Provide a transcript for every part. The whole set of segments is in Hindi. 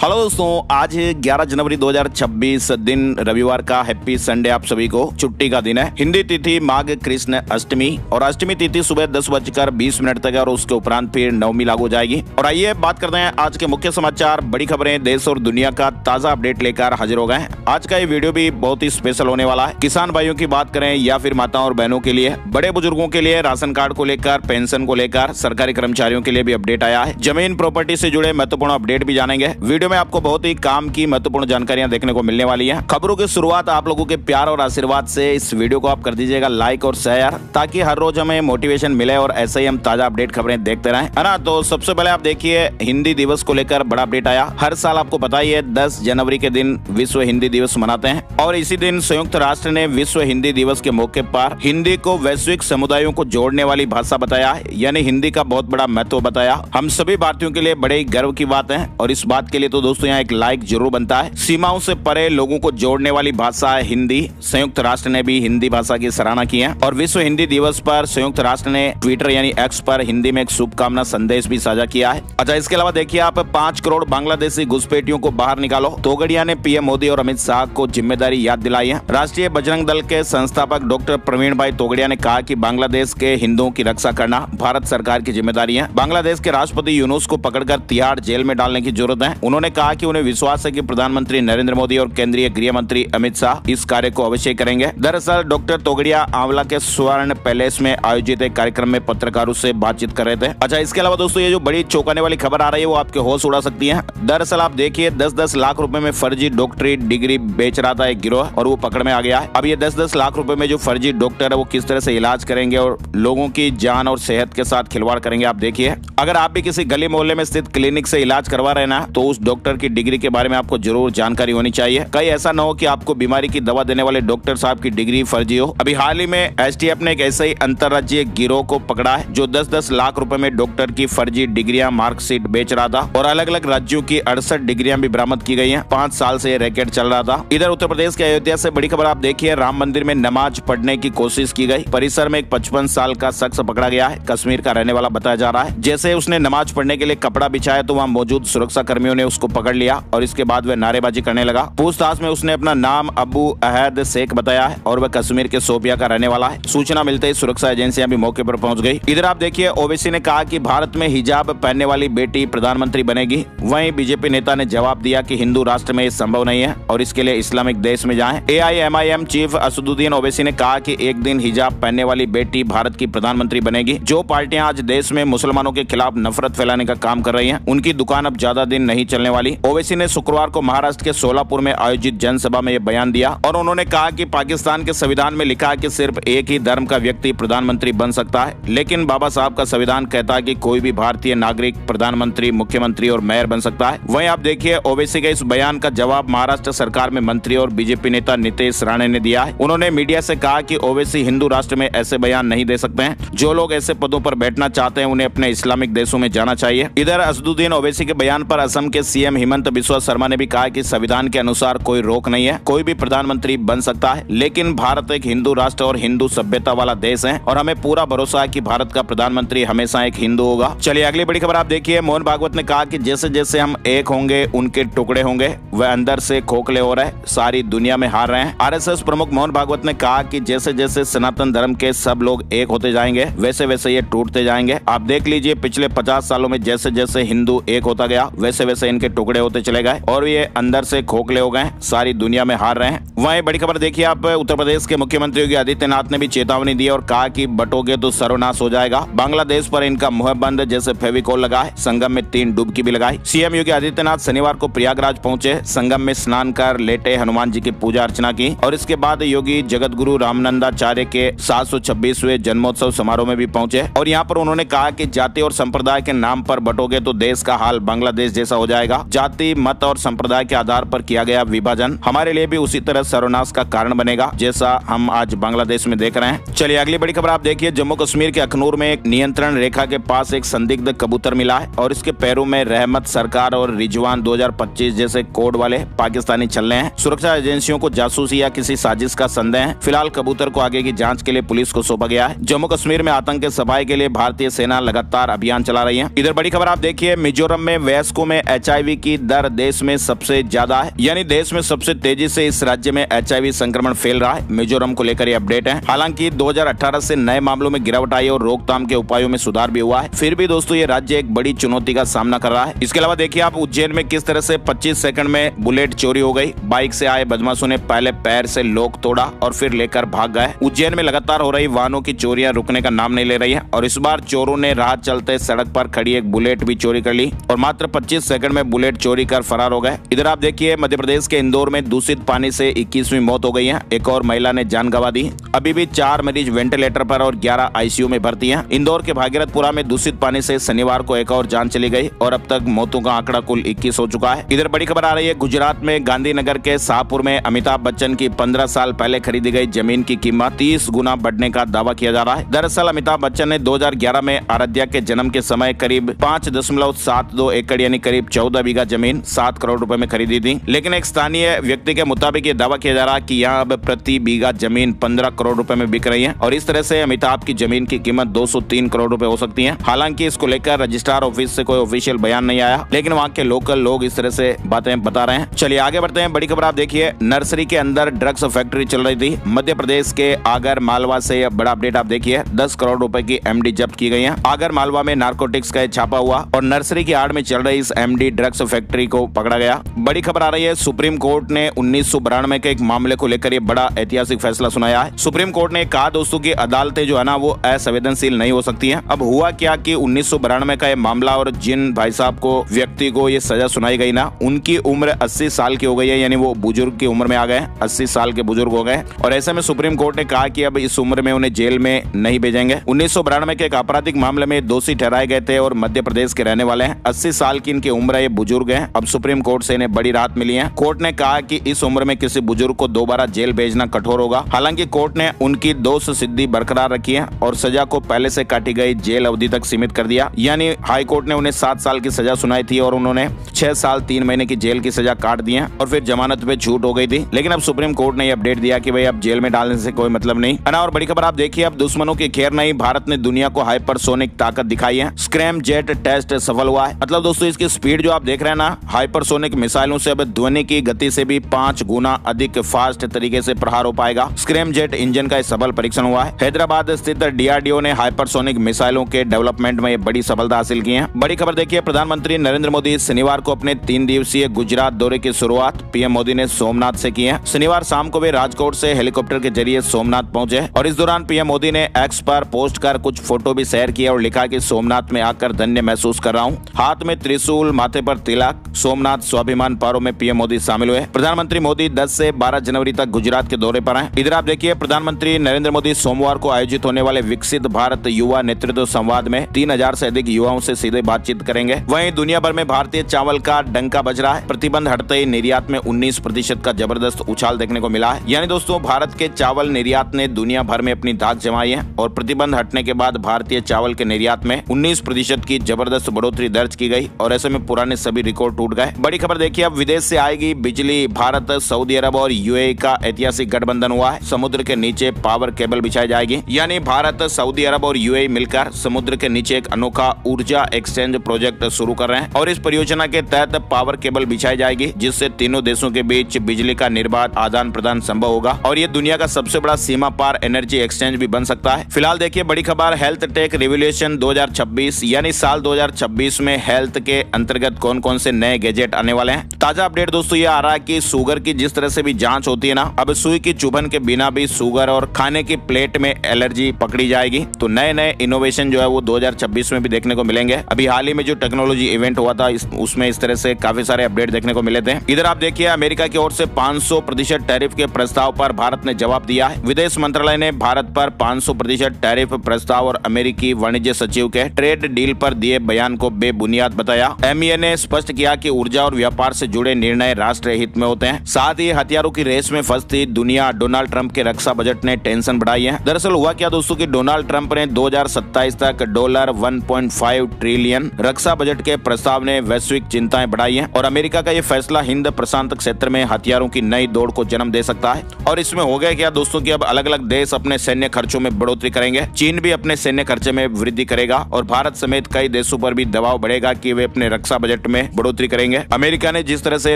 हेलो दोस्तों, आज 11 जनवरी 2026 दिन रविवार का। हैप्पी संडे आप सभी को। छुट्टी का दिन है। हिंदी तिथि माघ कृष्ण अष्टमी और अष्टमी तिथि सुबह 10:20 तक है और उसके उपरांत फिर नवमी लागू हो जाएगी। और आइए बात करते हैं आज के मुख्य समाचार, बड़ी खबरें, देश और दुनिया का ताजा अपडेट लेकर हाजिर हो गए हैं। आज का ये वीडियो भी बहुत ही स्पेशल होने वाला है। किसान भाइयों की बात करें या फिर माताओं और बहनों के लिए, बड़े बुजुर्गों के लिए, राशन कार्ड को लेकर, पेंशन को लेकर, सरकारी कर्मचारियों के लिए भी अपडेट आया है। जमीन प्रॉपर्टी से जुड़े महत्वपूर्ण अपडेट भी जानेंगे। वीडियो में आपको बहुत ही काम की महत्वपूर्ण जानकारियां देखने को मिलने वाली हैं। खबरों की शुरुआत आप लोगों के प्यार और आशीर्वाद से इस वीडियो को आप कर दीजिएगा लाइक और शेयर, ताकि हर रोज हमें मोटिवेशन मिले और ऐसे ही हम ताजा अपडेट खबरें देखते रहें, है ना। तो सबसे पहले आप देखिए, हिंदी दिवस को लेकर बड़ा अपडेट आया। हर साल आपको पता ही है 10 जनवरी के दिन विश्व हिंदी दिवस मनाते हैं और इसी दिन संयुक्त राष्ट्र ने विश्व हिंदी दिवस के मौके पर हिंदी को वैश्विक समुदायों को जोड़ने वाली भाषा बताया, यानी हिंदी का बहुत बड़ा महत्व बताया। हम सभी भारतीयों के लिए बड़े गर्व की बात है और इस बात के लिए तो दोस्तों यहाँ एक लाइक जरूर बनता है। सीमाओं से परे लोगों को जोड़ने वाली भाषा है हिंदी। संयुक्त राष्ट्र ने भी हिंदी भाषा की सराहना की है और विश्व हिंदी दिवस पर संयुक्त राष्ट्र ने ट्विटर यानी एक्स पर हिंदी में एक शुभकामना संदेश भी साझा किया है। अच्छा, इसके अलावा देखिए आप, 5 करोड़ बांग्लादेशी घुसपैठियों को बाहर निकालो। तोगड़िया ने पीएम मोदी और अमित शाह को जिम्मेदारी याद दिलाई है। राष्ट्रीय बजरंग दल के संस्थापक डॉक्टर प्रवीण भाई तोगड़िया ने कहा कि बांग्लादेश के हिंदुओं की रक्षा करना भारत सरकार की जिम्मेदारी है। बांग्लादेश के राष्ट्रपति यूनुस को पकड़कर तिहाड़ जेल में डालने की जरूरत है। उन्होंने कहा कि उन्हें विश्वास है कि प्रधानमंत्री नरेंद्र मोदी और केंद्रीय गृह मंत्री अमित शाह इस कार्य को अवश्य करेंगे। दरअसल डॉक्टर तोगड़िया आंवला के स्वर्ण पैलेस में आयोजित एक कार्यक्रम में पत्रकारों से बातचीत कर रहे थे। अच्छा, इसके अलावा दोस्तों ये जो बड़ी चौंकाने वाली खबर आ रही है वो आपके होश उड़ा सकती है। दरअसल आप देखिए, 10-10 लाख रुपए में फर्जी डॉक्टरी डिग्री बेच रहा था एक गिरोह और वो पकड़ में आ गया है। अब ये 10-10 लाख रुपए में जो फर्जी डॉक्टर है वो किस तरह से इलाज करेंगे और लोगों की जान और सेहत के साथ खिलवाड़ करेंगे। आप देखिए, अगर आप भी किसी गली मोहल्ले में स्थित क्लिनिक से इलाज करवा रहे ना, तो उस डॉक्टर की डिग्री के बारे में आपको जरूर जानकारी होनी चाहिए। कहीं ऐसा न हो कि आपको बीमारी की दवा देने वाले डॉक्टर साहब की डिग्री फर्जी हो। अभी हाल ही में एसटीएफ ने एक ऐसे ही अंतर्राज्यीय गिरोह को पकड़ा है जो 10-10 लाख रुपए में डॉक्टर की फर्जी डिग्रियां, मार्कशीट बेच रहा था और अलग अलग राज्यों की 68 डिग्रियां भी बरामद की गई हैं। 5 साल से ये रैकेट चल रहा था। इधर उत्तर प्रदेश के अयोध्या से बड़ी खबर आप देखिए, राम मंदिर में नमाज पढ़ने की कोशिश की गई। परिसर में एक 55 साल का शख्स पकड़ा गया है। कश्मीर का रहने वाला बताया जा रहा है। जैसे उसने नमाज पढ़ने के लिए कपड़ा बिछाया तो वहाँ मौजूद सुरक्षा कर्मियों ने उसको पकड़ लिया और इसके बाद वह नारेबाजी करने लगा। पूछताछ में उसने अपना नाम अबू अहद शेख बताया है और वह कश्मीर के शोपिया का रहने वाला है। सूचना मिलते ही सुरक्षा एजेंसियां भी मौके पर पहुंच गई। इधर आप देखिए, ओवैसी ने कहा कि भारत में हिजाब पहनने वाली बेटी प्रधानमंत्री बनेगी। वहीं बीजेपी नेता ने जवाब दिया कि हिंदू राष्ट्र में ये संभव नहीं है और इसके लिए इस्लामिक देश में जाएं। AIMIM चीफ असदुद्दीन ओवैसी ने कहा कि एक दिन हिजाब पहनने वाली बेटी भारत की प्रधानमंत्री बनेगी। जो पार्टियां आज देश में मुसलमानों के खिलाफ नफरत फैलाने का काम कर रही हैं, उनकी दुकान अब ज्यादा दिन नहीं चलने वाली। ओवैसी ने शुक्रवार को महाराष्ट्र के सोलापुर में आयोजित जनसभा में यह बयान दिया और उन्होंने कहा कि पाकिस्तान के संविधान में लिखा है कि सिर्फ एक ही धर्म का व्यक्ति प्रधानमंत्री बन सकता है, लेकिन बाबा साहब का संविधान कहता है कि कोई भी भारतीय नागरिक प्रधानमंत्री, मुख्यमंत्री और मेयर बन सकता है। वहीं आप देखिए, ओवैसी के इस बयान का जवाब महाराष्ट्र सरकार में मंत्री और बीजेपी नेता नितेश राणे ने दिया है। उन्होंने मीडिया से कहा कि ओवैसी हिंदू राष्ट्र में ऐसे बयान नहीं दे सकते हैं। जो लोग ऐसे पदों पर बैठना चाहते हैं उन्हें अपने इस्लामिक देशों में जाना चाहिए। इधर असदुद्दीन ओवैसी के बयान पर असम के सीएम हिमंत बिस्वा शर्मा ने भी कहा कि संविधान के अनुसार कोई रोक नहीं है, कोई भी प्रधानमंत्री बन सकता है, लेकिन भारत एक हिंदू राष्ट्र और हिंदू सभ्यता वाला देश है और हमें पूरा भरोसा है कि भारत का प्रधानमंत्री हमेशा एक हिंदू होगा। चलिए अगली बड़ी खबर आप देखिए, मोहन भागवत ने कहा कि जैसे जैसे हम एक होंगे उनके टुकड़े होंगे। वह अंदर से खोखले हो रहे, सारी दुनिया में हार रहे हैं। आरएसएस प्रमुख मोहन भागवत ने कहा कि जैसे जैसे सनातन धर्म के सब लोग एक होते जाएंगे वैसे वैसे ये टूटते जाएंगे। आप देख लीजिए, पिछले 50 सालों में जैसे जैसे हिंदू एक होता गया वैसे वैसे इनके टुकड़े होते चले गए और ये अंदर से खोखले हो गए, सारी दुनिया में हार रहे हैं। वहीं बड़ी खबर देखिए आप, उत्तर प्रदेश के मुख्यमंत्री योगी आदित्यनाथ ने भी चेतावनी दी और कहा कि बटोगे तो सर्वनाश हो जाएगा। बांग्लादेश पर इनका मुंह बंद जैसे फेविकोल लगा है। संगम में 3 डुबकी भी लगाई। सीएम योगी आदित्यनाथ शनिवार को प्रयागराज पहुंचे। संगम में स्नान कर लेटे हनुमान जी की पूजा अर्चना की और इसके बाद योगी जगत गुरु रामानंदाचार्य के 726वें जन्मोत्सव समारोह में भी पहुंचे और यहाँ पर उन्होंने कहा कि जाति और संप्रदाय के नाम पर बटोगे तो देश का हाल बांग्लादेश जैसा हो जाएगा। जाति, मत और संप्रदाय के आधार पर किया गया विभाजन हमारे लिए भी उसी तरह सर्वनाश का कारण बनेगा जैसा हम आज बांग्लादेश में देख रहे हैं। चलिए अगली बड़ी खबर आप देखिए, जम्मू कश्मीर के अखनूर में एक नियंत्रण रेखा के पास एक संदिग्ध कबूतर मिला है और इसके पैरों में रहमत सरकार और रिजवान 2025 जैसे कोड वाले पाकिस्तानी चल रहे हैं। सुरक्षा एजेंसियों को जासूसी या किसी साजिश का संदेह है। फिलहाल कबूतर को आगे की जांच के लिए पुलिस को सौंपा गया है। जम्मू कश्मीर में आतंक के सफाई के लिए भारतीय सेना लगातार अभियान चला रही है। इधर बड़ी खबर आप देखिए, मिजोरम में वयस्कों में HIV HIV की दर देश में सबसे ज्यादा है, यानी देश में सबसे तेजी से इस राज्य में HIV संक्रमण फैल रहा है। मिजोरम को लेकर ये अपडेट है। हालांकि 2018 से नए मामलों में गिरावट आई और रोकथाम के उपायों में सुधार भी हुआ है, फिर भी दोस्तों ये राज्य एक बड़ी चुनौती का सामना कर रहा है। इसके अलावा देखिए आप उज्जैन में किस तरह से 25 सेकंड में बुलेट चोरी हो गई। बाइक से आए बदमाशों ने पहले पैर से लॉक तोड़ा और फिर लेकर भाग गए। उज्जैन में लगातार हो रही वाहनों की चोरियां रुकने का नाम नहीं ले रही है और इस बार चोरों ने राह चलते सड़क पर खड़ी एक बुलेट भी चोरी कर ली और मात्र 25 सेकंड में बुलेट चोरी कर फरार हो गए। इधर आप देखिए मध्य प्रदेश के इंदौर में दूषित पानी से 21वीं मौत हो गई है। एक और महिला ने जान गंवा दी। अभी भी 4 मरीज वेंटिलेटर पर और 11 ICU में भर्ती हैं। इंदौर के भागीरथपुरा में दूषित पानी से शनिवार को एक और जान चली गई और अब तक मौतों का आंकड़ा कुल 21 हो चुका है। इधर बड़ी खबर आ रही है गुजरात में गांधीनगर के शाहपुर में अमिताभ बच्चन की 15 साल पहले खरीदी गई जमीन की कीमत 30 गुना बढ़ने का दावा किया जा रहा है। दरअसल अमिताभ बच्चन ने 2011 में आराध्या के जन्म के समय करीब 5.72 एकड़ यानी करीब 14 बीघा जमीन 7 करोड़ रुपए में खरीदी थी, लेकिन एक स्थानीय व्यक्ति के मुताबिक ये दावा किया जा रहा है कि यहाँ अब प्रति बीघा जमीन 15 करोड़ रुपए में बिक रही है और इस तरह से अमिताभ की जमीन की कीमत 203 करोड़ रुपए हो सकती है। हालांकि इसको लेकर रजिस्ट्रार ऑफिस से कोई ऑफिशियल बयान नहीं आया, लेकिन वहाँ के लोकल लोग इस तरह से बातें बता रहे हैं। चलिए आगे बढ़ते हैं। बड़ी खबर आप देखिए, नर्सरी के अंदर ड्रग्स फैक्ट्री चल रही थी। मध्य प्रदेश के आगर मालवा से बड़ा अपडेट आप देखिए, 10 करोड़ रुपए की MD जब्त की गई है। आगर मालवा में नारकोटिक्स का छापा हुआ और नर्सरी की आड़ में चल रही इस MD ड्रग्स फैक्ट्री को पकड़ा गया। बड़ी खबर आ रही है, सुप्रीम कोर्ट ने 1992 के एक मामले को लेकर ये बड़ा ऐतिहासिक फैसला सुनाया है। सुप्रीम कोर्ट ने कहा दोस्तों की अदालतें जो है ना वो असंवेदनशील नहीं हो सकती हैं। अब हुआ क्या कि 1992 का ये मामला और जिन भाई साहब को व्यक्ति को ये सजा सुनाई गई ना, उनकी उम्र 80 साल की हो गई है, यानी वो बुजुर्ग की उम्र में आ गए, 80 साल के बुजुर्ग हो गए और ऐसे में सुप्रीम कोर्ट ने कहा कि अब इस उम्र में उन्हें जेल में नहीं भेजेंगे। 1992 के एक आपराधिक मामले में दोषी ठहराए गए थे और मध्य प्रदेश के रहने वाले हैं। 80 साल की इनकी उम्र है, ये बुजुर्ग हैं। अब सुप्रीम कोर्ट से इन्हें बड़ी राहत मिली है। कोर्ट ने कहा कि इस उम्र में किसी बुजुर्ग को दोबारा जेल भेजना कठोर होगा। हालांकि कोर्ट ने उनकी दोष सिद्धि बरकरार रखी है और सजा को पहले से काटी गई जेल अवधि तक सीमित कर दिया। यानी हाई कोर्ट ने उन्हें 7 साल की सजा सुनाई थी और उन्होंने 6 साल 3 महीने की जेल की सजा काट दी है और फिर जमानत पे छूट हो गई थी। लेकिन अब सुप्रीम कोर्ट ने अपडेट दिया कि भाई अब जेल में डालने से कोई मतलब नहीं है ना। और बड़ी खबर आप देखिए, अब दुश्मनों की खैर नहीं, भारत ने दुनिया को हाइपरसोनिक ताकत दिखाई है। स्क्रैम जेट टेस्ट सफल हुआ है। मतलब दोस्तों इसकी स्पीड जो आप देख रहे हैं ना, हाइपरसोनिक मिसाइलों से अब ध्वनि की गति से भी 5 गुना अधिक फास्ट तरीके से प्रहार हो पाएगा। स्क्रैम जेट इंजन का सफल परीक्षण हुआ है। हैदराबाद स्थित DRDO ने हाइपरसोनिक मिसाइलों के डेवलपमेंट में बड़ी सफलता हासिल की है। बड़ी खबर देखिए, प्रधानमंत्री नरेंद्र मोदी शनिवार को अपने 3 दिवसीय गुजरात दौरे की शुरुआत PM मोदी ने सोमनाथ से की है। शनिवार शाम को वे राजकोट से हेलीकॉप्टर के जरिए सोमनाथ पहुंचे और इस दौरान PM मोदी ने X पर पोस्ट कर कुछ फोटो भी शेयर किया और लिखा कि सोमनाथ में आकर धन्य महसूस कर रहा हूं। हाथ में त्रिशूल, माथे पर तिलक, सोमनाथ स्वाभिमान पर्व में PM मोदी शामिल हुए। प्रधानमंत्री मोदी 10 से 12 जनवरी तक गुजरात के दौरे पर हैं। इधर आप देखिए, प्रधानमंत्री नरेंद्र मोदी सोमवार को आयोजित होने वाले विकसित भारत युवा नेतृत्व संवाद में 3000 से अधिक युवाओं से सीधे बातचीत करेंगे। वहीं दुनिया भर में भारतीय चावल का डंका बज रहा है। प्रतिबंध हटते ही निर्यात में 19% का जबरदस्त उछाल देखने को मिला है। यानी दोस्तों भारत के चावल निर्यात ने दुनिया भर में अपनी धाक जमाई है और प्रतिबंध हटने के बाद भारतीय चावल के निर्यात में 19% की जबरदस्त बढ़ोतरी दर्ज की गई और ऐसे में पुराने सभी रिकॉर्ड टूट गए। बड़ी खबर देखिए, अब विदेश से आएगी बिजली। भारत, सऊदी अरब और UAE का ऐतिहासिक गठबंधन हुआ है। समुद्र के नीचे पावर केबल बिछाई जाएगी। यानी भारत, सऊदी अरब और UAE मिलकर समुद्र के नीचे एक अनोखा ऊर्जा एक्सचेंज प्रोजेक्ट शुरू कर रहे हैं और इस परियोजना के तहत पावर केबल बिछाई जाएगी, जिससे तीनों देशों के बीच बिजली का निर्बाध आदान प्रदान संभव होगा और ये दुनिया का सबसे बड़ा सीमा पार एनर्जी एक्सचेंज भी बन सकता है। फिलहाल देखिए बड़ी खबर, हेल्थ टेक रिवोल्यूशन 2026 यानी साल 2026 में हेल्थ के अंतर्गत कौन कौन से नए गैजेट आने वाले हैं। ताजा अपडेट दोस्तों ये आ रहा है कि शुगर की जिस तरह से भी जांच होती है ना, अब सुई की चुभन के बिना भी शुगर और खाने की प्लेट में एलर्जी पकड़ी जाएगी। तो नए नए इनोवेशन जो है वो 2026 में भी देखने को मिलेंगे। अभी हाल ही में जो टेक्नोलॉजी इवेंट हुआ था उसमें इस तरह से काफी सारे अपडेट देखने को मिले थे। इधर आप देखिए, अमेरिका की ओर से 500% टैरिफ के प्रस्ताव पर भारत ने जवाब दिया है। विदेश मंत्रालय ने भारत पर 500% टैरिफ प्रस्ताव और अमेरिकी वाणिज्य सचिव के ट्रेड डील पर दिए बयान को बेबुनियाद बताया। MEA ने स्पष्ट किया कि ऊर्जा और व्यापार से जुड़े निर्णय राष्ट्र हित में होते हैं। साथ ही हथियारों की रेस में फंसती दुनिया, डोनाल्ड ट्रंप के रक्षा बजट ने टेंशन बढ़ाई है। दरअसल हुआ क्या दोस्तों कि डोनाल्ड ट्रंप ने 2027 तक $1.5 ट्रिलियन रक्षा बजट के प्रस्ताव ने वैश्विक चिंताएं बढ़ाई हैं और अमेरिका का ये फैसला हिंद प्रशांत क्षेत्र में हथियारों की नई दौड़ को जन्म दे सकता है। और इसमें हो गया क्या दोस्तों कि अब अलग अलग देश अपने सैन्य खर्चों में बढ़ोतरी करेंगे। चीन भी अपने सैन्य खर्चे में वृद्धि करेगा और भारत समेत कई देशों पर भी दबाव बढ़ेगा कि वे अपने रक्षा बजट में में बढ़ोतरी करेंगे। अमेरिका ने जिस तरह से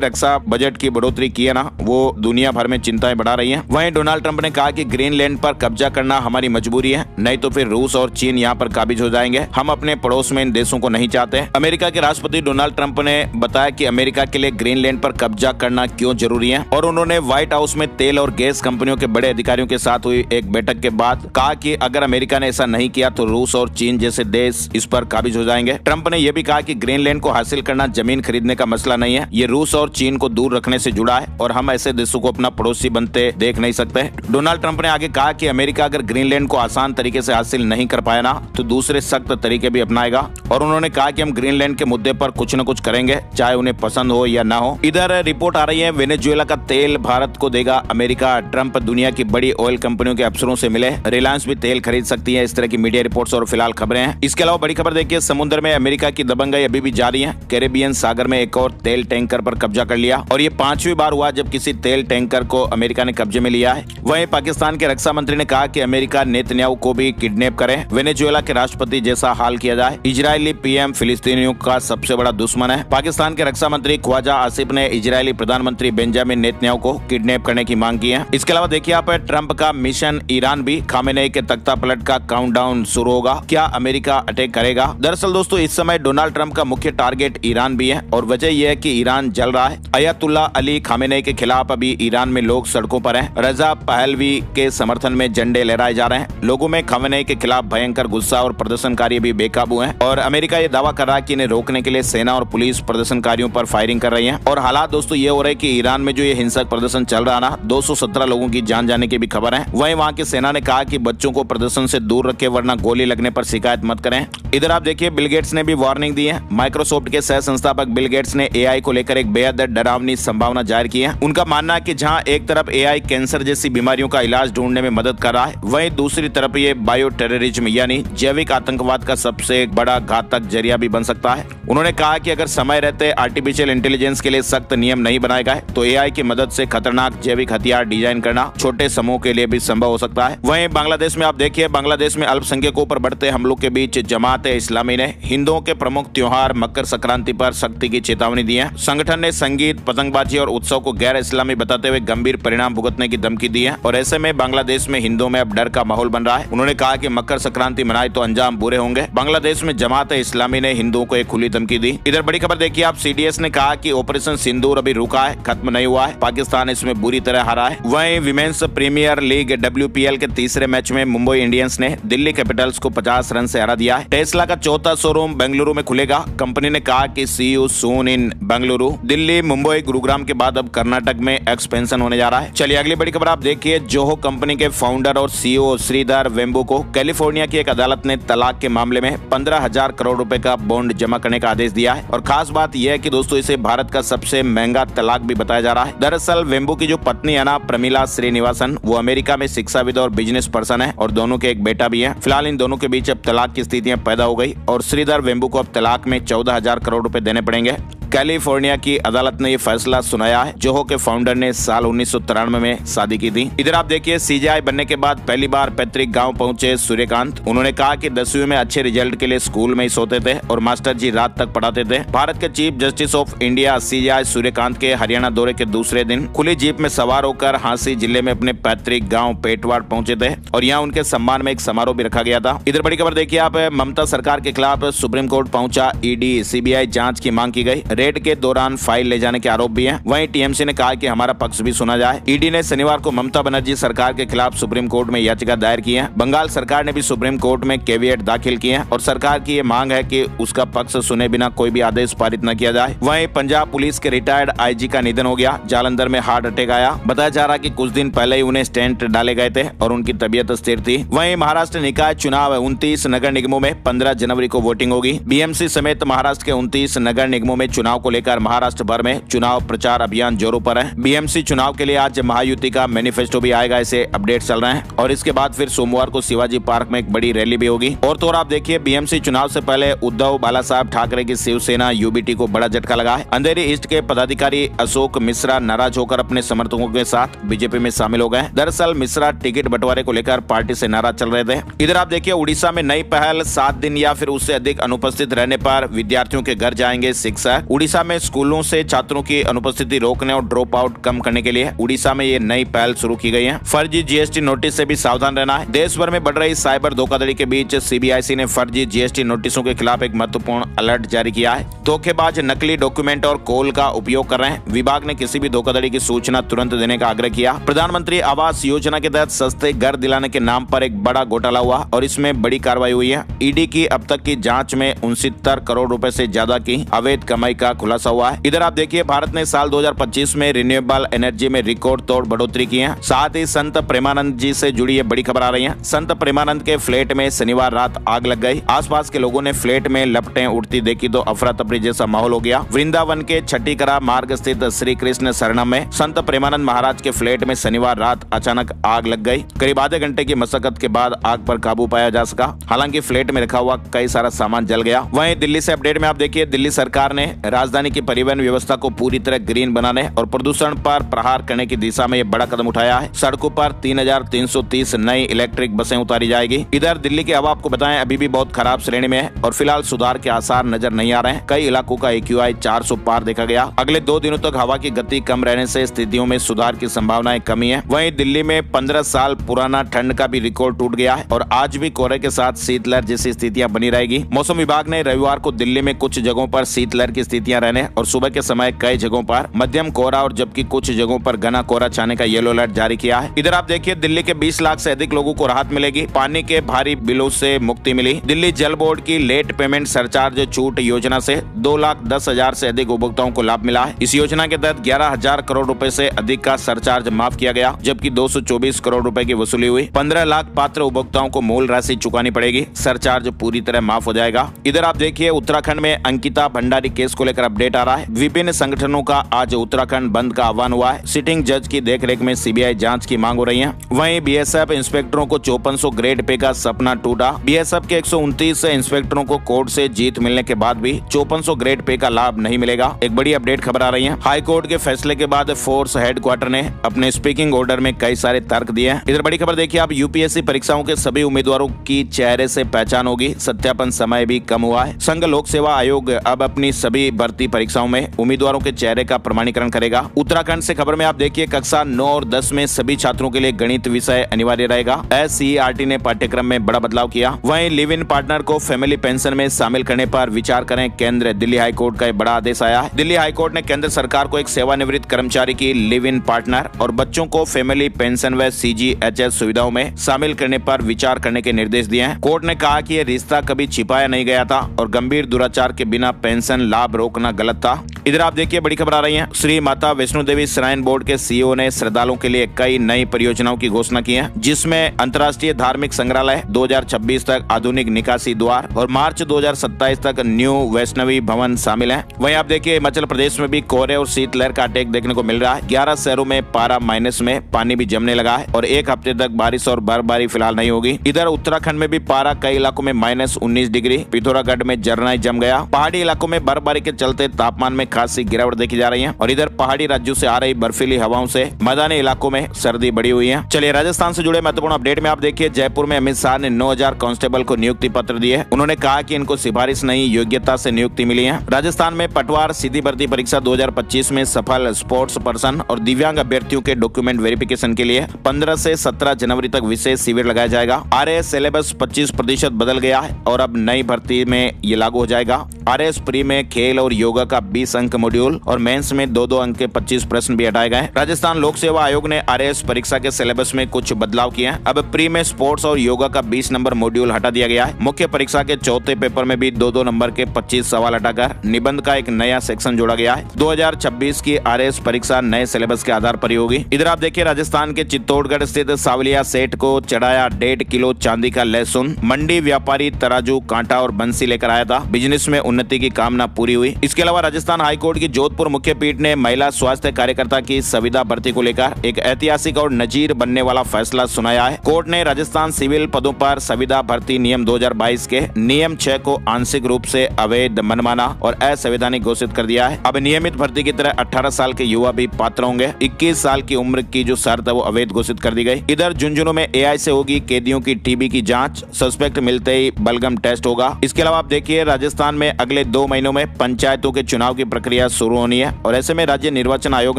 रक्षा बजट की बढ़ोतरी की है ना, वो दुनिया भर में चिंताएं बढ़ा रही है। वहीं डोनाल्ड ट्रंप ने कहा कि ग्रीनलैंड पर कब्जा करना हमारी मजबूरी है, नहीं तो फिर रूस और चीन यहाँ पर काबिज हो जाएंगे। हम अपने पड़ोस में इन देशों को नहीं चाहते। अमेरिका के राष्ट्रपति डोनाल्ड ट्रंप ने बताया कि अमेरिका के लिए ग्रीनलैंड पर कब्जा करना क्यों जरूरी है, और उन्होंने व्हाइट हाउस में तेल और गैस कंपनियों के बड़े अधिकारियों के साथ हुई एक बैठक के बाद कहा कि अगर अमेरिका ने ऐसा नहीं किया तो रूस और चीन जैसे देश इस पर काबिज हो जाएंगे। ट्रंप ने यह भी कहा कि ग्रीनलैंड को हासिल करना जमीन खरीदने का मसला नहीं है, ये रूस और चीन को दूर रखने से जुड़ा है और हम ऐसे देशों को अपना पड़ोसी बनते देख नहीं सकते। डोनाल्ड ट्रंप ने आगे कहा कि अमेरिका अगर ग्रीनलैंड को आसान तरीके से हासिल नहीं कर पाया ना, तो दूसरे सख्त तरीके भी अपनाएगा, और उन्होंने कहा कि हम ग्रीनलैंड के मुद्दे पर कुछ न कुछ करेंगे, चाहे उन्हें पसंद हो या ना हो। इधर रिपोर्ट आ रही है वेनेजुएला का तेल भारत को देगा अमेरिका। ट्रंप दुनिया की बड़ी ऑयल कंपनियों के अफसरों से मिले, रिलायंस भी तेल खरीद सकती है। इस तरह की मीडिया रिपोर्ट्स और फिलहाल खबरें हैं। इसके अलावा बड़ी खबर देखिए, समुद्र में अमेरिका की दबंगई अभी भी जारी है। कैरेबियन सागर में एक और तेल टैंकर पर कब्जा कर लिया, और ये 5वीं बार हुआ जब किसी तेल टैंकर को अमेरिका ने कब्जे में लिया है। वहीं पाकिस्तान के रक्षा मंत्री ने कहा कि अमेरिका नेतन्याहू को भी किडनैप करे, वेनेजुएला के राष्ट्रपति जैसा हाल किया जाए। इजरायली पीएम फिलिस्तीनियों का सबसे बड़ा दुश्मन है। पाकिस्तान के रक्षा मंत्री ख्वाजा आसिफ ने इजरायली प्रधानमंत्री बेंजामिन नेतन्याहू को किडनैप करने की मांग की है। इसके अलावा देखिए यहाँ पर ट्रंप का मिशन ईरान भी, खामेनेई के तख्ता पलट का काउंटडाउन शुरू होगा, क्या अमेरिका अटैक करेगा। दरअसल दोस्तों इस समय डोनाल्ड ट्रंप का मुख्य टारगेट ईरान भी है, और वजह यह है कि ईरान जल रहा है। अयतुल्ला अली खामेनेई के खिलाफ अभी ईरान में लोग सड़कों पर हैं। रजा पहलवी के समर्थन में झंडे लहराए जा रहे हैं। लोगों में खामेनेई के खिलाफ भयंकर गुस्सा और प्रदर्शनकारी भी बेकाबू हैं, और अमेरिका ये दावा कर रहा है कि इन्हें रोकने के लिए सेना और पुलिस प्रदर्शनकारियों पर फायरिंग कर रही है। और हालात दोस्तों ये हो रहे हैं कि ईरान में जो ये हिंसक प्रदर्शन चल रहा ना, 217 लोगों की जान जाने की भी खबर है। वहीं वहाँ की सेना ने कहा कि बच्चों को प्रदर्शन से दूर रखें, वरना गोली लगने पर शिकायत मत करें। इधर आप देखिए बिल गेट्स ने भी वार्निंग दी है। माइक्रोसॉफ्ट के सह संस्थापक बिल गेट्स ने एआई को लेकर एक बेहद डरावनी संभावना जाहिर की है। उनका मानना है कि जहां एक तरफ एआई कैंसर जैसी बीमारियों का इलाज ढूंढने में मदद कर रहा है, वहीं दूसरी तरफ ये बायो टेररिज्म यानी जैविक आतंकवाद का सबसे बड़ा घातक जरिया भी बन सकता है। उन्होंने कहा कि अगर समय रहते आर्टिफिशियल इंटेलिजेंस के लिए सख्त नियम नहीं बनाए गए तो एआई की मदद से खतरनाक जैविक हथियार डिजाइन करना छोटे समूह के लिए भी संभव हो सकता है। वहीं बांग्लादेश में आप देखिए, बांग्लादेश में अल्पसंख्यकों पर बढ़ते हमलों के बीच जमात इस्लामी ने हिंदुओं के प्रमुख त्योहार मकर संक्रांति पर सख्ती की चेतावनी दी है। संगठन ने संगीत, पतंगबाजी और उत्सव को गैर इस्लामी बताते हुए गंभीर परिणाम भुगतने की धमकी दी है, और ऐसे में बांग्लादेश में हिंदुओं में अब डर का माहौल बन रहा है। उन्होंने कहा कि मकर संक्रांति मनाए तो अंजाम बुरे होंगे। बांग्लादेश में जमात इस्लामी ने हिंदुओं को एक खुली धमकी दी। इधर बड़ी खबर देखिए आप, सीडीएस ने कहा कि ऑपरेशन सिंदूर अभी रुका है, खत्म नहीं हुआ है। पाकिस्तान इसमें बुरी तरह हारा है। वहीं विमेंस प्रीमियर लीग WPL के तीसरे मैच में मुंबई इंडियंस ने दिल्ली कैपिटल्स को 50 रन से हरा दिया है। टेस्ला का चौथा शोरूम बेंगलुरु में खुलेगा। कंपनी ने कहा कि सी यू सून इन बेंगलुरु। दिल्ली, मुंबई, गुरुग्राम के बाद अब कर्नाटक में एक्सपेंशन होने जा रहा है। चलिए अगली बड़ी खबर आप देखिए, जोहो कंपनी के फाउंडर और CEO श्रीधर वेम्बू को कैलिफोर्निया की एक अदालत ने तलाक के मामले में 15,000 करोड़ रुपए का बॉन्ड जमा करने का आदेश दिया है। और खास बात यह है कि दोस्तों इसे भारत का सबसे महंगा तलाक भी बताया जा रहा है। दरअसल वेम्बू की जो पत्नी है ना, प्रमिला श्रीनिवासन, वो अमेरिका में शिक्षाविद और बिजनेस पर्सन है, और दोनों के एक बेटा भी है। फिलहाल इन दोनों के बीच अब तलाक की स्थितियां पैदा हो गई, और श्रीधर वेम्बू को अब तलाक में 14,000 करोड़ रुपए देने पड़ेंगे। कैलिफोर्निया की अदालत ने ये फैसला सुनाया है। जोहो के फाउंडर ने साल 1993 में शादी की थी। इधर आप देखिए, CJI बनने के बाद पहली बार पैतृक गांव पहुंचे सूर्यकांत। उन्होंने कहा कि 10वीं में अच्छे रिजल्ट के लिए स्कूल में ही सोते थे और मास्टर जी रात तक पढ़ाते थे। भारत के chief justice of India CJI Suryakant के हरियाणा दौरे के दूसरे दिन खुली जीप में सवार होकर हांसी जिले में अपने पैतृक गाँव पेटवाड़ पहुंचे थे, और यहाँ उनके सम्मान में एक समारोह भी रखा गया था। इधर बड़ी खबर देखिए आप, ममता सरकार के खिलाफ सुप्रीम कोर्ट पहुंचा ED, CBI जांच की मांग की गई। रेड के दौरान फाइल ले जाने के आरोप भी हैं। वहीं TMC ने कहा कि हमारा पक्ष भी सुना जाए। ED ने शनिवार को ममता बनर्जी सरकार के खिलाफ सुप्रीम कोर्ट में याचिका दायर की है। बंगाल सरकार ने भी सुप्रीम कोर्ट में कैविएट दाखिल किए हैं, और सरकार की ये मांग है कि उसका पक्ष सुने बिना कोई भी आदेश पारित न किया जाए। वहीं पंजाब पुलिस के रिटायर्ड IG का निधन हो गया। जालंधर में हार्ट अटैक आया। बताया जा रहा कि कुछ दिन पहले ही उन्हें स्टेंट डाले गए थे और उनकी तबीयत स्थिर थी। वहीं महाराष्ट्र निकाय चुनाव 29 नगर निगमों में 15 जनवरी को वोटिंग होगी। BMC समेत महाराष्ट्र के 29 नगर निगमों में चुनाव को लेकर महाराष्ट्र भर में चुनाव प्रचार अभियान जोरों पर है। BMC चुनाव के लिए आज महायुति का मैनिफेस्टो भी आएगा, ऐसे अपडेट चल रहे हैं, और इसके बाद फिर सोमवार को शिवाजी पार्क में एक बड़ी रैली भी होगी। और तो और आप देखिए, BMC चुनाव से पहले उद्धव बालासाहेब ठाकरे की शिवसेना UBT को बड़ा झटका लगा है। अंधेरी ईस्ट के पदाधिकारी अशोक मिश्रा नाराज होकर अपने समर्थकों के साथ बीजेपी में शामिल हो गए। दरअसल मिश्रा टिकट बंटवारे को लेकर पार्टी से नाराज चल रहे थे। इधर आप देखिए, उड़ीसा में नई पहल, 7 दिन या फिर उससे अधिक अनुपस्थित रहने पर विद्यार्थियों के घर जाएंगे बढ़ाएंगे शिक्षक। उड़ीसा में स्कूलों से छात्रों की अनुपस्थिति रोकने और ड्रॉप आउट कम करने के लिए उड़ीसा में ये नई पहल शुरू की गई है। फर्जी जीएसटी नोटिस से भी सावधान रहना है। देश भर में बढ़ रही साइबर धोखाधड़ी के बीच सीबीआईसी ने फर्जी जीएसटी नोटिसों के खिलाफ एक महत्वपूर्ण अलर्ट जारी किया है। धोखेबाज नकली डॉक्यूमेंट और कॉल का उपयोग कर रहे हैं। विभाग ने किसी भी धोखाधड़ी की सूचना तुरंत देने का आग्रह किया। प्रधानमंत्री आवास योजना के तहत सस्ते घर दिलाने के नाम पर एक बड़ा घोटाला हुआ और इसमें बड़ी कार्रवाई हुई है। ईडी की अब तक की जांच में 69 करोड़ रुपए से ज्यादा की अवैध कमाई का खुलासा हुआ है। इधर आप देखिए, भारत ने साल 2025 में रिन्यूएबल एनर्जी में रिकॉर्ड तोड़ बढ़ोतरी की है। साथ ही संत प्रेमानंद जी से जुड़ी ये बड़ी खबर आ रही है। संत प्रेमानंद के फ्लैट में शनिवार रात आग लग गई। आसपास के लोगों ने फ्लैट में लपटें उड़ती देखी तो अफरा तफरी जैसा माहौल हो गया। वृंदावन के छठीकरा मार्ग स्थित श्री कृष्ण शरणम में संत प्रेमानंद महाराज के फ्लैट में शनिवार रात अचानक आग लग गई। करीब आधे घंटे की मशक्कत के बाद आग पर काबू पाया जा सका। हालांकि फ्लैट में रखा हुआ कई सारा सामान जल गया। वहीं दिल्ली से अपडेट में आप देखिए, दिल्ली सरकार ने राजधानी की परिवहन व्यवस्था को पूरी तरह ग्रीन बनाने और प्रदूषण पर प्रहार करने की दिशा में ये बड़ा कदम उठाया है। सड़कों पर 3330 नई इलेक्ट्रिक बसें उतारी जाएगी। इधर दिल्ली की हवा आपको बताएं अभी भी बहुत खराब श्रेणी में है और फिलहाल सुधार के आसार नजर नहीं आ रहे हैं। कई इलाकों का AQI 400 पार देखा गया। अगले 2 दिनों तक हवा की गति कम रहने से स्थितियों में सुधार की संभावनाएं कमी है। वहीं दिल्ली में 15 साल पुराना ठंड का भी रिकॉर्ड टूट गया है और आज भी कोहरे के साथ शीतलहर जैसी स्थितियां बनी रहेगी। मौसम विभाग ने रविवार को दिल्ली में कुछ जगहों पर शीतलहर की स्थितियां रहने और सुबह के समय कई जगहों पर मध्यम कोहरा और जबकि कुछ जगहों पर घना कोहरा छाने का येलो अलर्ट जारी किया है। इधर आप देखिए, दिल्ली के 20 लाख से अधिक लोगों को राहत मिलेगी। पानी के भारी बिलों से मुक्ति मिली। दिल्ली जल बोर्ड की लेट पेमेंट सरचार्ज छूट योजना से 2,10,000 से अधिक उपभोक्ताओं को लाभ मिला है। इस योजना के तहत 11,000 करोड़ रुपए से अधिक का सरचार्ज माफ किया गया, जबकि 224 करोड़ रुपए की वसूली हुई। 15 लाख पात्र उपभोक्ताओं को मूल राशि चुकानी पड़ेगी। सरचार्ज पूरी तरह माफ हो जाएगा। इधर आप देखिए, उत्तराखंड में अंकिता भंडारी केस को लेकर अपडेट आ रहा है। विभिन्न संगठनों का आज उत्तराखंड बंद का आह्वान हुआ है। सिटिंग जज की देखरेख में सीबीआई जांच की मांग हो रही है। वहीं बीएसएफ इंस्पेक्टरों को 5400 ग्रेड पे का सपना टूटा। बीएसएफ के 129 इंस्पेक्टरों को कोर्ट से जीत मिलने के बाद भी 5400 ग्रेड पे का लाभ नहीं मिलेगा। एक बड़ी अपडेट खबर आ रही है। हाई कोर्ट के फैसले के बाद फोर्स हेडक्वार्टर ने अपने स्पीकिंग ऑर्डर में कई सारे तर्क दिए हैं। इधर बड़ी खबर देखिए, आप यूपीएससी परीक्षाओं के सभी उम्मीदवारों की चेहरे से पहचान होगी। सत्यापन समय भी कम हुआ है। संघ लोक सेवा आयोग अब अपनी सभी भर्ती परीक्षाओं में उम्मीदवारों के चेहरे का प्रमाणीकरण करेगा। उत्तराखंड से खबर में आप देखिए, कक्षा 9 और 10 में सभी छात्रों के लिए गणित विषय अनिवार्य रहेगा। SCERT ने पाठ्यक्रम में बड़ा बदलाव किया। वहीं लिव इन पार्टनर को फैमिली पेंशन में शामिल करने पर विचार करें केंद्र। दिल्ली हाई कोर्ट का एक बड़ा आदेश आया है। दिल्ली हाई कोर्ट ने केंद्र सरकार को एक सेवानिवृत्त कर्मचारी की लिव इन पार्टनर और बच्चों को फैमिली पेंशन व CGHS सुविधाओं में शामिल करने पर विचार करने के निर्देश दिए हैं। कोर्ट ने कहा कि यह रिश्ता कभी छिपाया नहीं गया था और गंभीर दुराचार के बिना पेंशन लाभ रोकना गलत था। इधर आप देखिए, बड़ी खबर आ रही है। श्री माता वैष्णो देवी श्राइन बोर्ड के CEO ने श्रद्धालुओं के लिए कई नई परियोजनाओं की घोषणा की है, जिसमें अंतर्राष्ट्रीय धार्मिक संग्रहालय 2026 तक, आधुनिक निकासी द्वार और मार्च 2027 तक न्यू वैष्णवी भवन शामिल है। वहीं आप देखिए, हिमाचल प्रदेश में भी कोहरे और शीतलहर का अटैक देखने को मिल रहा है। 11 शहरों में पारा माइनस में, पानी भी जमने लगा है और एक हफ्ते तक बारिश और बर्फबारी फिलहाल नहीं होगी। इधर उत्तराखंड में भी पारा कई इलाकों में -19 डिग्री। पिथौरागढ़ में झरना ही जम गया। पहाड़ी इलाकों में बर्फबारी के चलते तापमान में खासी गिरावट देखी जा रही है और इधर पहाड़ी राज्यों से आ रही बर्फीली हवाओं से मैदानी इलाकों में सर्दी बढ़ी हुई है। चलिए, राजस्थान से जुड़े महत्वपूर्ण अपडेट में आप देखिए, जयपुर में अमित शाह ने 9000 कांस्टेबल को नियुक्ति पत्र दिए। उन्होंने कहा कि इनको सिफारिश नहीं, योग्यता से नियुक्ति मिली है। राजस्थान में पटवार सीधी भर्ती परीक्षा 2025 में सफल स्पोर्ट्स पर्सन और दिव्यांग अभ्यर्थियों के डॉक्यूमेंट वेरिफिकेशन के लिए 15 से 17 जनवरी तक विशेष शिविर लगाया जाएगा। RAS सिलेबस 25% बदल गया है और अब नई भर्ती में ये लागू हो जाएगा। RAS प्री में खेल और योगा का 20 अंक मॉड्यूल और मेंस में 2-2 अंक के 25 प्रश्न भी हटाए गए। राजस्थान लोक सेवा आयोग ने RAS परीक्षा के सिलेबस में कुछ बदलाव किए हैं। अब प्री में स्पोर्ट्स और योगा का 20 नंबर मॉड्यूल हटा दिया गया है। मुख्य परीक्षा के चौथे पेपर में भी 2-2 नंबर के 25 सवाल हटाकर निबंध का एक नया सेक्शन जोड़ा गया है। 2026 की RAS परीक्षा नए सिलेबस के आधार पर ही होगी। इधर आप देखिए, राजस्थान के चित्तौड़गढ़ स्थित सावलिया सेठ को चढ़ाया 1.5 किलो चांदी का लहसुन। मंडी व्यापारी तराजू, कांटा और बंसी लेकर आया था। बिजनेस में उन्नति की कामना पूरी हुई। इसके अलावा राजस्थान हाई हाईकोर्ट की जोधपुर मुख्य पीठ ने महिला स्वास्थ्य कार्यकर्ता की संविदा भर्ती को लेकर एक ऐतिहासिक और नजीर बनने वाला फैसला सुनाया है। कोर्ट ने राजस्थान सिविल पदों पर संविदा भर्ती नियम 2022 के नियम 6 को आंशिक रूप से अवैध, मनमाना और असंवैधानिक घोषित कर दिया है। अब नियमित भर्ती की तरह 18 साल के युवा भी पात्र होंगे। 21 साल की उम्र की जो शर्त है वो अवैध घोषित कर दी गई। इधर झुंझुनू में एआई से होगी कैदियों की टीबी की जांच, सस्पेक्ट मिलते ही बलगम टेस्ट होगा। इसके अलावा आप देखिए राजस्थान में अगले 2 महीनों में पंचायतों के चुनाव की प्रक्रिया शुरू होनी है और ऐसे में राज्य निर्वाचन आयोग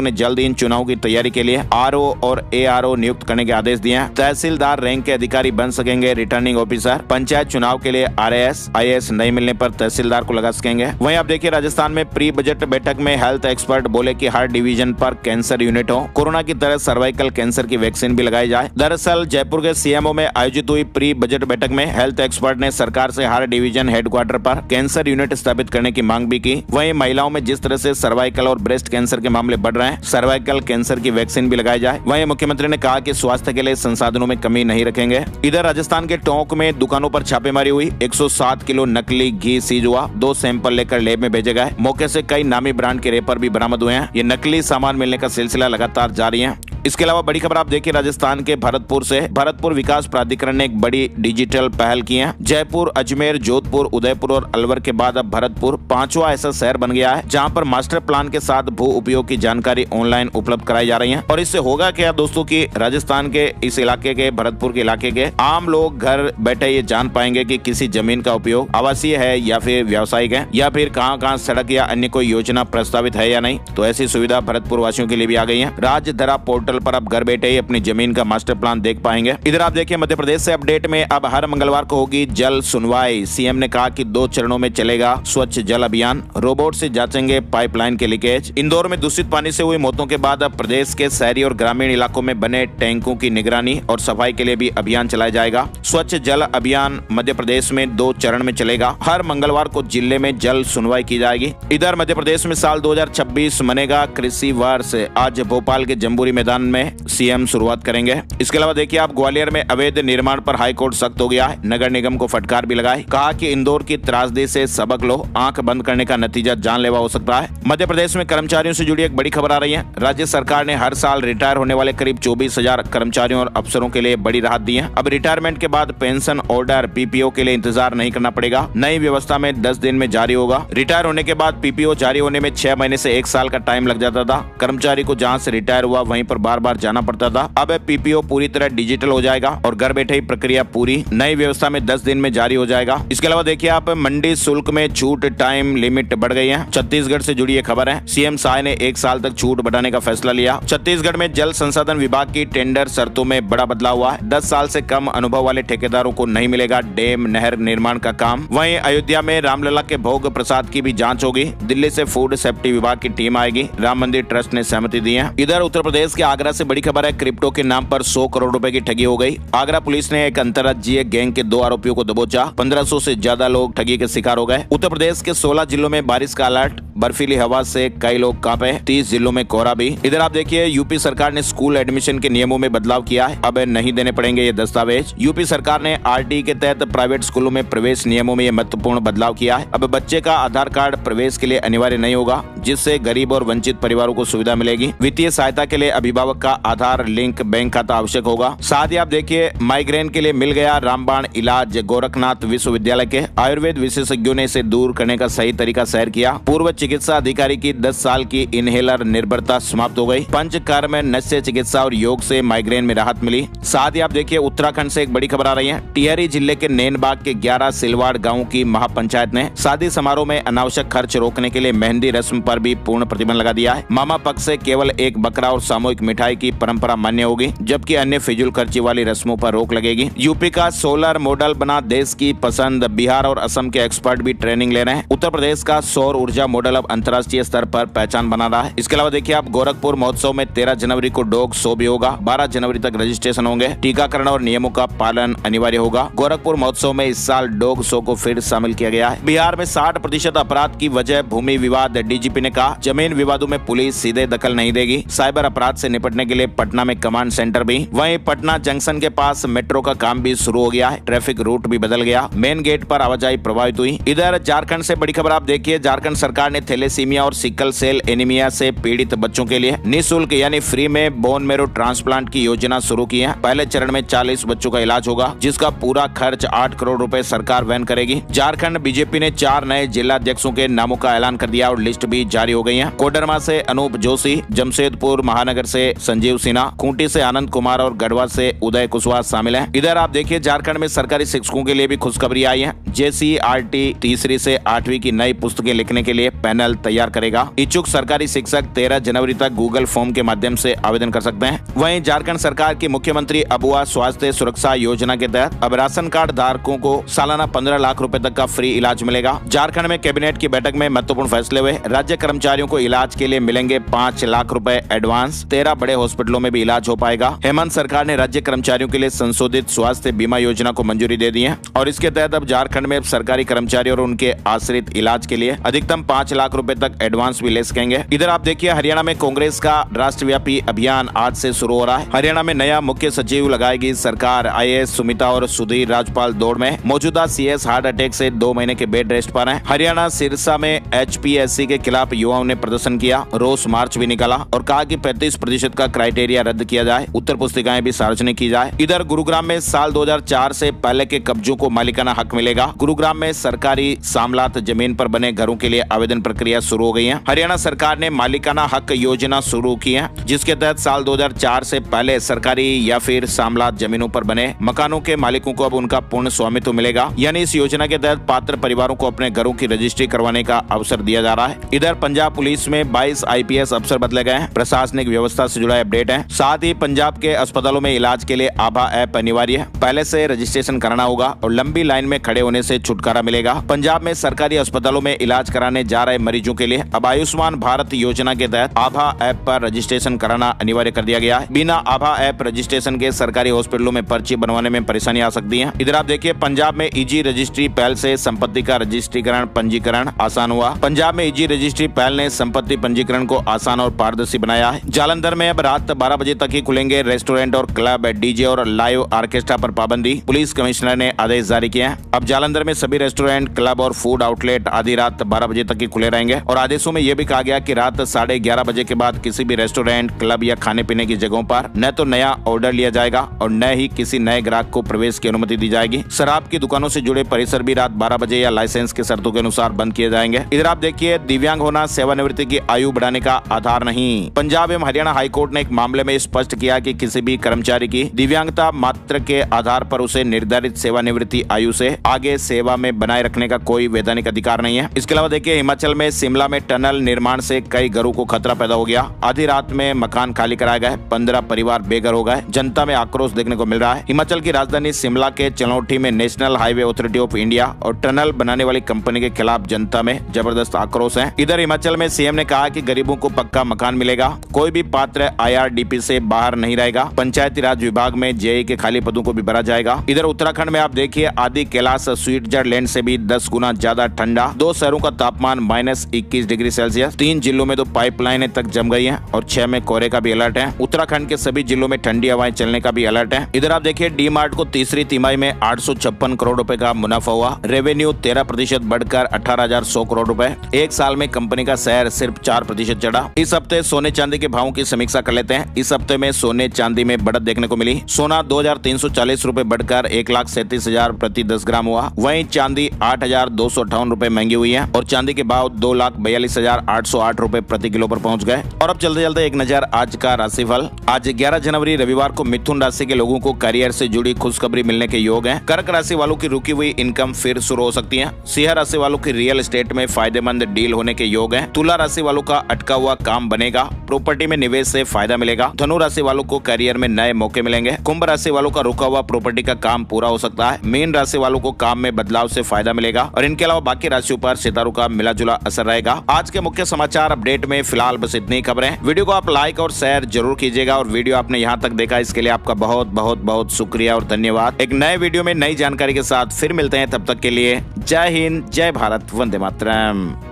ने जल्द इन चुनाव की तैयारी के लिए आरओ और एआरओ नियुक्त करने के आदेश दिए हैं। तहसीलदार रैंक के अधिकारी बन सकेंगे रिटर्निंग ऑफिसर। पंचायत चुनाव के लिए आरएएस, आईएएस नहीं मिलने पर तहसीलदार को लगा सकेंगे। वहीं आप देखिए राजस्थान में प्री बजट बैठक में हेल्थ एक्सपर्ट बोले कि हर डिवीजन पर कैंसर यूनिट हो, कोरोना की तरह सर्वाइकल कैंसर की वैक्सीन भी लगाई जाए। दरअसल जयपुर के सीएमओ में आयोजित हुई प्री बजट बैठक में हेल्थ एक्सपर्ट ने सरकार से हर डिवीजन हेडक्वार्टर पर कैंसर यूनिट स्थापित करने की मांग भी की। वहीं महिलाओं में जिस तरह से सर्वाइकल और ब्रेस्ट कैंसर के मामले बढ़ रहे हैं, सर्वाइकल कैंसर की वैक्सीन भी लगाई जाए। वहीं मुख्यमंत्री ने कहा कि स्वास्थ्य के लिए संसाधनों में कमी नहीं रखेंगे। इधर राजस्थान के टोंक में दुकानों पर छापेमारी हुई। 107 किलो नकली घी सीज हुआ। 2 सैंपल लेकर लैब में भेजे गए। मौके से कई नामी ब्रांड के रेपर भी बरामद हुए हैं। ये नकली सामान मिलने का सिलसिला लगातार जारी है। इसके अलावा बड़ी खबर आप देखिए राजस्थान के भरतपुर से। भरतपुर विकास प्राधिकरण ने एक बड़ी डिजिटल पहल की है। जयपुर, अजमेर, जोधपुर, उदयपुर और अलवर के बाद अब भरतपुर 5वां ऐसा शहर बन गया है जहां पर मास्टर प्लान के साथ भू उपयोग की जानकारी ऑनलाइन उपलब्ध कराई जा रही है। और इससे होगा क्या दोस्तों की राजस्थान के इस इलाके के, भरतपुर के इलाके के आम लोग घर बैठे ये जान पाएंगे कि किसी जमीन का उपयोग आवासीय है या फिर व्यावसायिक है या फिर कहां सड़क या अन्य कोई योजना प्रस्तावित है या नहीं। तो ऐसी सुविधा भरतपुर वासियों के लिए भी आ गई है। राजधरा पोर्टल पर आप घर बैठे ही अपनी जमीन का मास्टर प्लान देख पाएंगे। इधर आप देखिए मध्य प्रदेश से अपडेट में अब हर मंगलवार को होगी जल सुनवाई। सीएम ने कहा कि 2 चरणों में चलेगा स्वच्छ जल अभियान। रोबोट से जांचेंगे पाइपलाइन के लीकेज। इंदौर में दूषित पानी से हुई मौतों के बाद अब प्रदेश के शहरी और ग्रामीण इलाकों में बने टैंकों की निगरानी और सफाई के लिए भी अभियान चलाया जाएगा। स्वच्छ जल अभियान मध्य प्रदेश में 2 चरण में चलेगा। हर मंगलवार को जिले में जल सुनवाई की जाएगी। इधर मध्य प्रदेश में साल 2026 मनेगा कृषि वर्ष। आज भोपाल के जम्बूरी मैदान में सीएम शुरुआत करेंगे। इसके अलावा देखिए आप ग्वालियर में अवैध निर्माण पर हाईकोर्ट सख्त हो गया है। नगर निगम को फटकार भी लगाई। कहा कि इंदौर की त्रासदी से सबक लो, आंख बंद करने का नतीजा जानलेवा हो सकता है। मध्य प्रदेश में कर्मचारियों से जुड़ी एक बड़ी खबर आ रही है। राज्य सरकार ने हर साल रिटायर होने वाले करीब 24,000 कर्मचारियों और अफसरों के लिए बड़ी राहत दी है। अब रिटायरमेंट के बाद पेंशन ऑर्डर पीपीओ के लिए इंतजार नहीं करना पड़ेगा। नई व्यवस्था में 10 दिन में जारी होगा। रिटायर होने के बाद पीपीओ जारी होने में 6 महीने से 1 साल का टाइम लग जाता था। कर्मचारी को जहां से रिटायर हुआ वहीं पर बार बार जाना पड़ता था। अब पीपीओ पूरी तरह डिजिटल हो जाएगा और घर बैठे ही प्रक्रिया पूरी। नई व्यवस्था में 10 दिन में जारी हो जाएगा। इसके अलावा देखिए आप मंडी शुल्क में छूट टाइम लिमिट बढ़ गई है। छत्तीसगढ़ से जुड़ी ये खबर है। सीएम साय ने 1 साल तक छूट बढ़ाने का फैसला लिया। छत्तीसगढ़ में जल संसाधन विभाग की टेंडर शर्तों में बड़ा बदलाव हुआ है। 10 साल से कम अनुभव वाले ठेकेदारों को नहीं मिलेगा डैम नहर निर्माण का काम। वहीं अयोध्या में रामलला के भोग प्रसाद की भी जांच होगी। दिल्ली से फूड सेफ्टी विभाग की टीम आएगी। राम मंदिर ट्रस्ट ने सहमति दी है। इधर उत्तर प्रदेश के आगरा से बड़ी खबर है। क्रिप्टो के नाम पर 100 करोड़ रुपए की ठगी हो गई। आगरा पुलिस ने एक अंतर्राज्यीय गैंग के 2 आरोपियों को दबोचा। 1500 से ज्यादा लोग ठगी के शिकार हो गए। उत्तर प्रदेश के 16 जिलों में बारिश का अलर्ट। बर्फीली हवा से कई लोग कांपे। 30 जिलों में कोहरा भी। इधर आप देखिए यूपी सरकार ने स्कूल एडमिशन के नियमों में बदलाव किया है। अब नहीं देने पड़ेंगे ये दस्तावेज। यूपी सरकार ने आरटी के तहत प्राइवेट स्कूलों में प्रवेश नियमों में ये महत्वपूर्ण बदलाव किया है। अब बच्चे का आधार कार्ड प्रवेश के लिए अनिवार्य नहीं होगा, जिससे गरीब और वंचित परिवारों को सुविधा मिलेगी। वित्तीय सहायता के लिए अभिभावक का आधार लिंक बैंक खाता आवश्यक होगा। साथ ही आप देखिए माइग्रेन के लिए मिल गया रामबाण इलाज। गोरखनाथ विश्वविद्यालय के आयुर्वेद विशेषज्ञों ने इसे दूर करने का सही तरीका शेयर किया। पूर्व चिकित्सा अधिकारी की 10 साल की इनहेलर निर्भरता समाप्त हो गई। पंचकर्म, नस्य चिकित्सा और योग से माइग्रेन में राहत मिली। साथ ही आप देखिए उत्तराखंड से एक बड़ी खबर आ रही है। टिहरी जिले के नैनबाग के 11 सिलवाड़ गाँव की महापंचायत ने शादी समारोह में अनावश्यक खर्च रोकने के लिए मेहंदी रस्म पर भी पूर्ण प्रतिबंध लगा दिया है। मामा पक्ष से केवल एक बकरा और सामूहिक मिठाई की परंपरा मान्य होगी, जबकि अन्य फिजूल खर्ची वाली रस्मों पर रोक लगेगी। यूपी का सोलर मॉडल बना देश की पसंद। बिहार और असम के एक्सपर्ट भी ट्रेनिंग ले रहे हैं। उत्तर प्रदेश का सौर ऊर्जा मॉडल अब अंतर्राष्ट्रीय स्तर पर पहचान बना रहा है। इसके अलावा देखिए आप गोरखपुर महोत्सव में 13 जनवरी को डॉग शो भी होगा। 12 जनवरी तक रजिस्ट्रेशन होंगे। टीकाकरण और नियमों का पालन अनिवार्य होगा। गोरखपुर महोत्सव में इस साल डॉग शो को फिर शामिल किया गया है। बिहार में 60% अपराध की वजह भूमि विवाद। डीजीपी ने कहा जमीन विवादों में पुलिस सीधे दखल नहीं देगी। साइबर अपराध से निपटने निपटने के लिए पटना में कमांड सेंटर भी। वहीं पटना जंक्शन के पास मेट्रो का काम भी शुरू हो गया है। ट्रैफिक रूट भी बदल गया, मेन गेट पर आवाजाही प्रभावित हुई। इधर झारखंड से बड़ी खबर आप देखिए, झारखंड सरकार ने थैलेसीमिया और सिकल सेल एनीमिया से पीड़ित बच्चों के लिए निःशुल्क यानी फ्री में बोन मैरो ट्रांसप्लांट की योजना शुरू की है। पहले चरण में 40 बच्चों का इलाज होगा, जिसका पूरा खर्च 8 करोड़ रुपए सरकार वहन करेगी। झारखंड बीजेपी ने 4 नए जिला अध्यक्षों के नामों का ऐलान कर दिया और लिस्ट भी जारी हो गई है। कोडरमा से अनूप जोशी, जमशेदपुर महानगर से संजीव सिन्हा, खूंटी से आनंद कुमार और गढ़वा से उदय कुशवाहा शामिल हैं। इधर आप देखिए झारखंड में सरकारी शिक्षकों के लिए भी खुशखबरी आई है। JCRT तीसरी से 8वीं की नई पुस्तकें लिखने के लिए पैनल तैयार करेगा। इच्छुक सरकारी शिक्षक 13 जनवरी तक गूगल फॉर्म के माध्यम से आवेदन कर सकते हैं। वहीं झारखंड सरकार की मुख्यमंत्री अबुआ स्वास्थ्य सुरक्षा योजना के तहत अब राशन कार्ड धारकों को सालाना 15 लाख रुपए तक का फ्री इलाज मिलेगा। झारखंड में कैबिनेट की बैठक में महत्वपूर्ण फैसले हुए। राज्य कर्मचारियों को इलाज के लिए मिलेंगे 5 लाख रुपए एडवांस। 13 बड़े हॉस्पिटलों में भी इलाज हो पाएगा। हेमंत सरकार ने राज्य कर्मचारियों के लिए संशोधित स्वास्थ्य बीमा योजना को मंजूरी दे दी है और इसके तहत अब झारखंड में सरकारी कर्मचारी और उनके आश्रित इलाज के लिए अधिकतम 5 लाख रुपए तक एडवांस भी ले सकेंगे। इधर आप देखिए हरियाणा में कांग्रेस का राष्ट्रव्यापी अभियान आज से शुरू हो रहा है। हरियाणा में नया मुख्य सचिव लगाएगी सरकार। IAS सुमिता और सुधीर राजपाल दौड़ में। मौजूदा CS हार्ट अटैक से 2 महीने के बेड रेस्ट पर हैं। हरियाणा सिरसा में HPSC के खिलाफ युवाओं ने प्रदर्शन किया, रोष मार्च भी निकाला और कहा कि 35% का क्राइटेरिया रद्द किया जाए, उत्तर पुस्तिकाएं भी सार्वजनिक की जाए। इधर गुरुग्राम में साल 2004 से पहले के कब्जों को मालिकाना हक मिलेगा। गुरुग्राम में सरकारी सामलात जमीन पर बने घरों के लिए आवेदन प्रक्रिया शुरू हो गई है। हरियाणा सरकार ने मालिकाना हक योजना शुरू की है, जिसके तहत साल 2004 से पहले सरकारी या फिर सामलात जमीनों पर बने मकानों के मालिकों को अब उनका पूर्ण स्वामित्व मिलेगा। यानी इस योजना के तहत पात्र परिवारों को अपने घरों की रजिस्ट्री करवाने का अवसर दिया जा रहा है। इधर पंजाब पुलिस में 22 IPS अफसर बदले गए हैं। प्रशासनिक व्यवस्था से जुड़ा अपडेट है। साथ ही पंजाब के अस्पतालों में इलाज के लिए आभा ऐप अनिवार्य है। पहले से रजिस्ट्रेशन कराना होगा और लंबी लाइन में खड़े होने से छुटकारा मिलेगा। पंजाब में सरकारी अस्पतालों में इलाज कराने जा रहे मरीजों के लिए अब आयुष्मान भारत योजना के तहत आभा ऐप पर रजिस्ट्रेशन कराना अनिवार्य कर दिया गया है। बिना आभा ऐप रजिस्ट्रेशन के सरकारी हॉस्पिटलों में पर्ची बनवाने में परेशानी आ सकती है। इधर आप देखिए पंजाब में इजी रजिस्ट्री पहल से संपत्ति का रजिस्ट्रीकरण पंजीकरण आसान हुआ। पंजाब में इजी रजिस्ट्री पहल ने संपत्ति पंजीकरण को आसान और पारदर्शी बनाया है। जालंधर में अब रात 12 बजे तक ही खुलेंगे रेस्टोरेंट और क्लब। DJ और लाइव ऑर्केस्ट्रा पर पाबंदी, पुलिस कमिश्नर ने आदेश जारी किए हैं। अब जालंधर में सभी रेस्टोरेंट, क्लब और फूड आउटलेट आधी रात 12 बजे तक ही खुले रहेंगे और आदेशों में यह भी कहा गया कि रात 11:30 बजे के बाद किसी भी रेस्टोरेंट, क्लब या खाने पीने की जगहों पर न तो नया ऑर्डर लिया जाएगा और न ही किसी नए ग्राहक को प्रवेश की अनुमति दी जाएगी। शराब की दुकानों से जुड़े परिसर भी रात 12 बजे या लाइसेंस की शर्तों के अनुसार बंद किए जाएंगे। इधर आप देखिए दिव्यांग होना सेवानिवृत्ति की आयु बढ़ाने का आधार नहीं। पंजाब एवं हरियाणा हाईकोर्ट ने एक मामले में स्पष्ट किया कि किसी भी कर्मचारी की दिव्यांगता मात्र के आधार पर उसे निर्धारित सेवानिवृत्ति आयु से आगे सेवा में बनाए रखने का कोई वैधानिक अधिकार नहीं है। इसके अलावा देखिए हिमाचल में शिमला में टनल निर्माण से कई घरों को खतरा पैदा हो गया। आधी रात में मकान खाली कराए गए, 15 परिवार बेघर हो गए। जनता में आक्रोश देखने को मिल रहा है। हिमाचल की राजधानी शिमला के चनौठी में national highway authority of India और टनल बनाने वाली कंपनी के खिलाफ जनता में जबरदस्त आक्रोश है। इधर हिमाचल में CM ने कहा कि गरीबों को पक्का मकान मिलेगा, कोई भी पात्र IRDP से बाहर नहीं रहेगा। पंचायती राज विभाग में JE के खाली पदों को भी भरा जाएगा। इधर उत्तराखंड में आप देखिए आदि कैलाश स्विट्जरलैंड से भी 10 गुना ज्यादा ठंडा। 2 शहरों का तापमान -21 डिग्री सेल्सियस। 3 जिलों में तो पाइपलाइनें तक जम गई हैं और 6 में कोहरे का भी अलर्ट है। उत्तराखंड के सभी जिलों में ठंडी हवाएं चलने का भी अलर्ट है। इधर आप देखिए डी-मार्ट को तीसरी तिमाही में 856 करोड़ रुपए का मुनाफा हुआ। रेवेन्यू 13% बढ़कर 18,100 करोड़ रुपए। एक साल में कंपनी का शेयर सिर्फ 4% चढ़ा। इस हफ्ते सोने चांदी के भावों की समीक्षा कर लेते हैं। इस हफ्ते में सोने चांदी में बढ़त देखने को मिली। सोना 2,340 रुपए बढ़कर 1,37,000 प्रति 10 ग्राम हुआ। वहीं चांदी 8,258 रुपए महंगी हुई है और चांदी के भाव 2,42,808 रुपए प्रति किलो पर पहुंच गए। और अब चलते चलते एक नजर आज का राशिफल। आज 11 जनवरी रविवार को मिथुन राशि के लोगों को करियर से जुड़ी खुशखबरी मिलने के योग हैं। कर्क राशि वालों की रुकी हुई इनकम फिर शुरू हो सकती है। सिंह राशि वालों की रियल एस्टेट में फायदेमंद डील होने के योग हैं। तुला राशि वालों का अटका हुआ काम बनेगा। प्रॉपर्टी में निवेश से फायदा मिलेगा। धनु राशि वालों को करियर में नए मौके मिलेंगे। कुंभ राशि वालों का रुका हुआ प्रॉपर्टी का काम पूरा हो सकता है। मीन राशि वालों को काम में बदलाव से फायदा मिलेगा और इनके अलावा बाकी राशियों पर सितारों का मिला जुला असर रहेगा। आज के मुख्य समाचार अपडेट में फिलहाल बस इतनी खबरें। वीडियो को आप लाइक और शेयर जरूर कीजिएगा और वीडियो आपने यहाँ तक देखा इसके लिए आपका बहुत बहुत बहुत शुक्रिया और धन्यवाद। एक नए वीडियो में नई जानकारी के साथ फिर मिलते हैं, तब तक के लिए जय हिंद, जय भारत, वंदे मातरम।